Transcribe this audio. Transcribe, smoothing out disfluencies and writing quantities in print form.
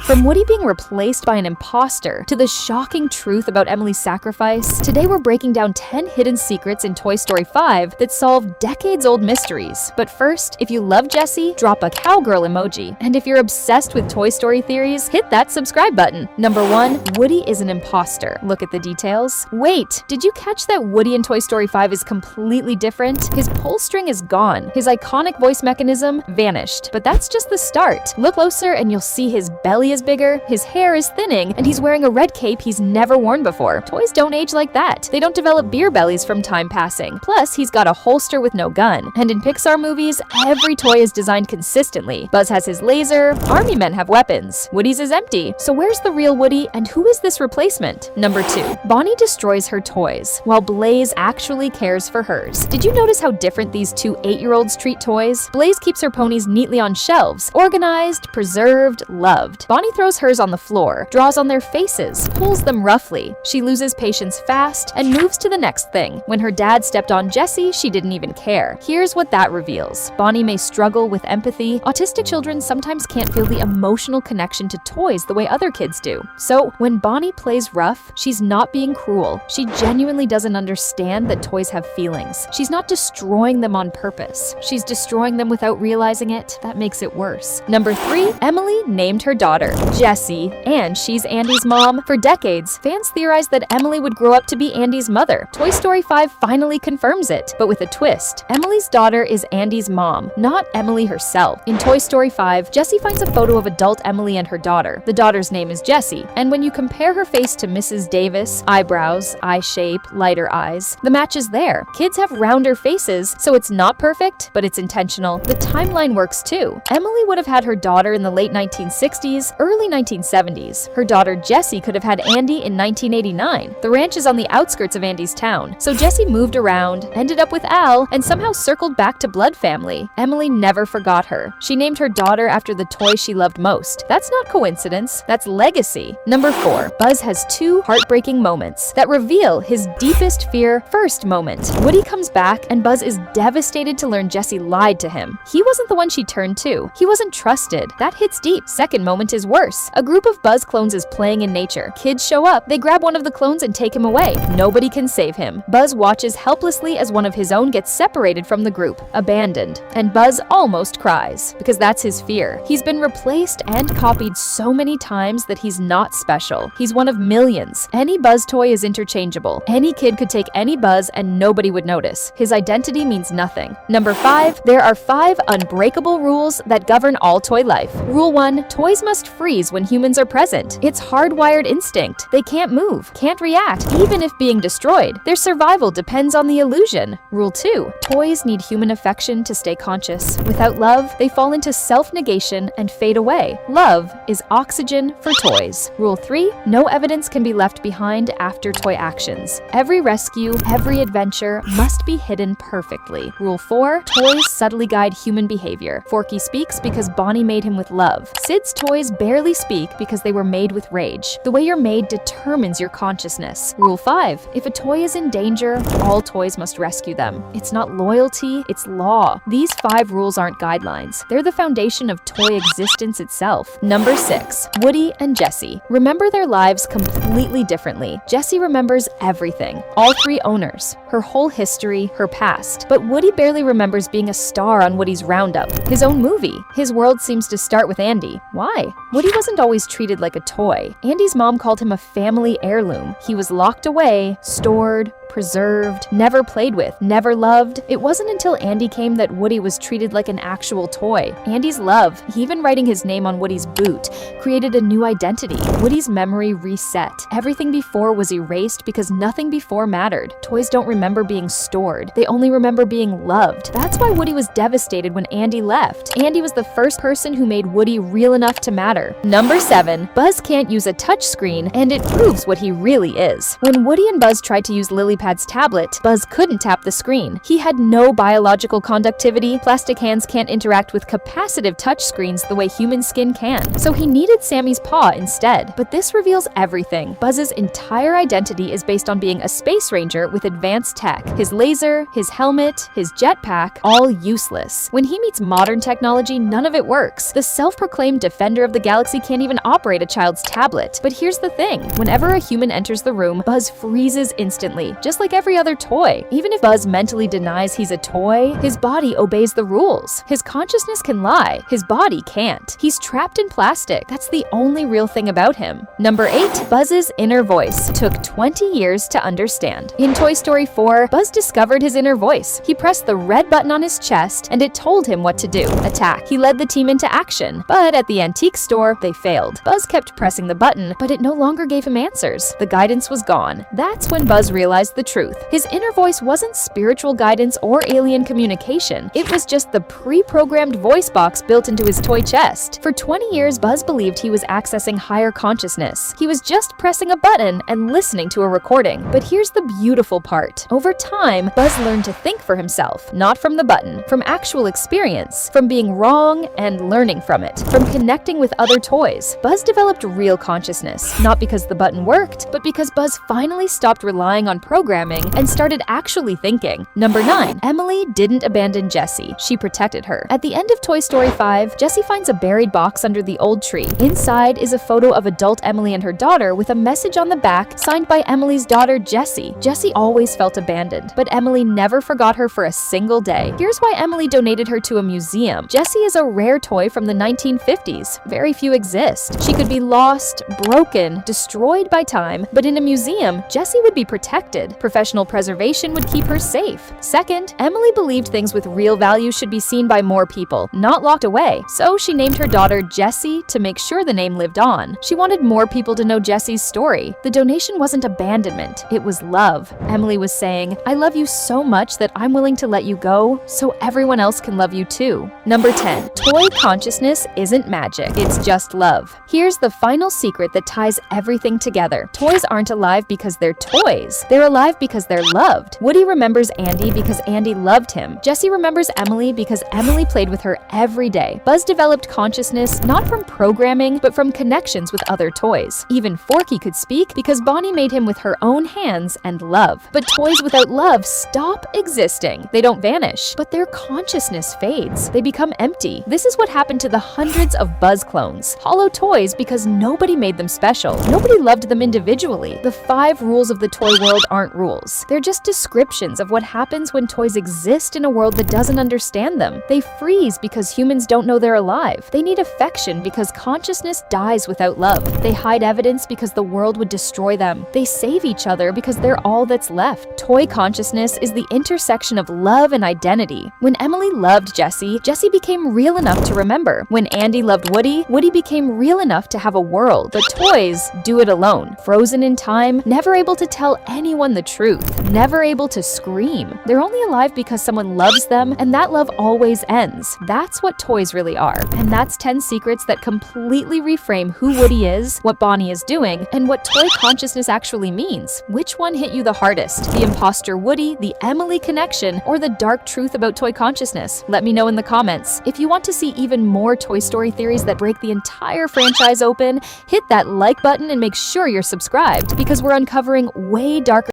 From Woody being replaced by an impostor to the shocking truth about Emily's sacrifice, today we're breaking down 10 hidden secrets in Toy Story 5 that solve decades-old mysteries. But first, if you love Jessie, drop a cowgirl emoji. And if you're obsessed with Toy Story theories, hit that subscribe button. Number 1, Woody is an imposter. Look at the details. Wait, did you catch that Woody in Toy Story 5 is completely different? His pull string is gone. His iconic voice mechanism vanished. But that's just the start. Look closer and you'll see his belly is bigger, his hair is thinning, and he's wearing a red cape he's never worn before. Toys don't age like that. They don't develop beer bellies from time passing. Plus, he's got a holster with no gun. And in Pixar movies, every toy is designed consistently. Buzz has his laser, army men have weapons. Woody's is empty. So where's the real Woody, and who is this replacement? Number 2, Bonnie destroys her toys, while Blaze actually cares for hers. Did you notice how different these two 8-year-olds treat toys? Blaze keeps her ponies neatly on shelves, organized, preserved, loved. Bonnie throws hers on the floor, draws on their faces, pulls them roughly. She loses patience fast and moves to the next thing. When her dad stepped on Jessie, she didn't even care. Here's what that reveals. Bonnie may struggle with empathy. Autistic children sometimes can't feel the emotional connection to toys the way other kids do. So when Bonnie plays rough, she's not being cruel. She genuinely doesn't understand that toys have feelings. She's not destroying them on purpose. She's destroying them without realizing it. That makes it worse. Number 3, Emily named her daughter Jessie, and she's Andy's mom. For decades, fans theorized that Emily would grow up to be Andy's mother. Toy Story 5 finally confirms it, but with a twist. Emily's daughter is Andy's mom, not Emily herself. In Toy Story 5, Jessie finds a photo of adult Emily and her daughter. The daughter's name is Jessie, and when you compare her face to Mrs. Davis, eyebrows, eye shape, lighter eyes, the match is there. Kids have rounder faces, so it's not perfect, but it's intentional. The timeline works too. Emily would have had her daughter in the late 1960s, early 1970s. Her daughter Jessie could have had Andy in 1989. The ranch is on the outskirts of Andy's town, so Jessie moved around, ended up with Al, and somehow circled back to blood family. Emily never forgot her. She named her daughter after the toy she loved most. That's not coincidence, that's legacy. Number 4, Buzz has 2 heartbreaking moments that reveal his deepest fear. First moment, Woody comes back and Buzz is devastated to learn Jessie lied to him. He wasn't the one she turned to. He wasn't trusted. That hits deep. Second moment is worse. A group of Buzz clones is playing in nature. Kids show up, they grab one of the clones and take him away. Nobody can save him. Buzz watches helplessly as one of his own gets separated from the group, abandoned. And Buzz almost cries, because that's his fear. He's been replaced and copied so many times that he's not special. He's one of millions. Any Buzz toy is interchangeable. Any kid could take any Buzz and nobody would notice. His identity means nothing. Number 5, there are 5 unbreakable rules that govern all toy life. Rule 1, toys must freeze when humans are present. It's hardwired instinct. They can't move, can't react, even if being destroyed. Their survival depends on the illusion. Rule 2, toys need human affection to stay conscious. Without love, they fall into self-negation and fade away. Love is oxygen for toys. Rule 3, no evidence can be left behind after toy actions. Every rescue, every adventure must be hidden perfectly. Rule 4, toys subtly guide human behavior. Forky speaks because Bonnie made him with love. Sid's toys barely speak because they were made with rage. The way you're made determines your consciousness. Rule 5, if a toy is in danger, all toys must rescue them. It's not loyalty, it's law. These 5 rules aren't guidelines. They're the foundation of toy existence itself. Number 6, Woody and Jessie. Remember their lives completely differently. Jessie remembers everything. All 3 owners, her whole history, her past. But Woody barely remembers being a star on Woody's Roundup, his own movie. His world seems to start with Andy. Why? Woody wasn't always treated like a toy. Andy's mom called him a family heirloom. He was locked away, stored, preserved, never played with, never loved. It wasn't until Andy came that Woody was treated like an actual toy. Andy's love, even writing his name on Woody's boot, created a new identity. Woody's memory reset. Everything before was erased because nothing before mattered. Toys don't remember being stored. They only remember being loved. That's why Woody was devastated when Andy left. Andy was the first person who made Woody real enough to matter. Number 7, Buzz can't use a touchscreen, and it proves what he really is. When Woody and Buzz tried to use Lily iPad's tablet, Buzz couldn't tap the screen. He had no biological conductivity. Plastic hands can't interact with capacitive touchscreens the way human skin can. So he needed Sammy's paw instead. But this reveals everything. Buzz's entire identity is based on being a space ranger with advanced tech. His laser, his helmet, his jetpack, all useless. When he meets modern technology, none of it works. The self-proclaimed defender of the galaxy can't even operate a child's tablet. But here's the thing. Whenever a human enters the room, Buzz freezes instantly, just like every other toy. Even if Buzz mentally denies he's a toy, his body obeys the rules. His consciousness can lie, his body can't. He's trapped in plastic. That's the only real thing about him. Number 8, Buzz's inner voice. Took 20 years to understand. In Toy Story 4, Buzz discovered his inner voice. He pressed the red button on his chest, and it told him what to do. Attack. He led the team into action. But at the antique store, they failed. Buzz kept pressing the button, but it no longer gave him answers. The guidance was gone. That's when Buzz realized the truth. His inner voice wasn't spiritual guidance or alien communication. It was just the pre-programmed voice box built into his toy chest. For 20 years, Buzz believed he was accessing higher consciousness. He was just pressing a button and listening to a recording. But here's the beautiful part. Over time, Buzz learned to think for himself, not from the button, from actual experience, from being wrong and learning from it, from connecting with other toys. Buzz developed real consciousness, not because the button worked, but because Buzz finally stopped relying on programming and started actually thinking. Number 9, Emily didn't abandon Jessie. She protected her. At the end of Toy Story 5, Jessie finds a buried box under the old tree. Inside is a photo of adult Emily and her daughter with a message on the back signed by Emily's daughter, Jessie. Jessie always felt abandoned, but Emily never forgot her for a single day. Here's why Emily donated her to a museum. Jessie is a rare toy from the 1950s. Very few exist. She could be lost, broken, destroyed by time, but in a museum, Jessie would be protected. Professional preservation would keep her safe. Second, Emily believed things with real value should be seen by more people, not locked away. So she named her daughter Jessie to make sure the name lived on. She wanted more people to know Jessie's story. The donation wasn't abandonment, it was love. Emily was saying, "I love you so much that I'm willing to let you go so everyone else can love you too." Number 10, toy consciousness isn't magic, it's just love. Here's the final secret that ties everything together. Toys aren't alive because they're toys. They're alive because they're loved. Woody remembers Andy because Andy loved him. Jessie remembers Emily because Emily played with her every day. Buzz developed consciousness not from programming, but from connections with other toys. Even Forky could speak because Bonnie made him with her own hands and love. But toys without love stop existing. They don't vanish, but their consciousness fades. They become empty. This is what happened to the hundreds of Buzz clones. Hollow toys because nobody made them special. Nobody loved them individually. The 5 rules of the toy world aren't rules. They're just descriptions of what happens when toys exist in a world that doesn't understand them. They freeze because humans don't know they're alive. They need affection because consciousness dies without love. They hide evidence because the world would destroy them. They save each other because they're all that's left. Toy consciousness is the intersection of love and identity. When Emily loved Jessie, Jessie became real enough to remember. When Andy loved Woody, Woody became real enough to have a world. But toys do it alone. Frozen in time, never able to tell anyone the truth, never able to scream. They're only alive because someone loves them, and that love always ends. That's what toys really are. And that's 10 secrets that completely reframe who Woody is, what Bonnie is doing, and what toy consciousness actually means. Which one hit you the hardest? The impostor Woody, the Emily connection, or the dark truth about toy consciousness? Let me know in the comments. If you want to see even more Toy Story theories that break the entire franchise open, hit that like button and make sure you're subscribed, because we're uncovering way darker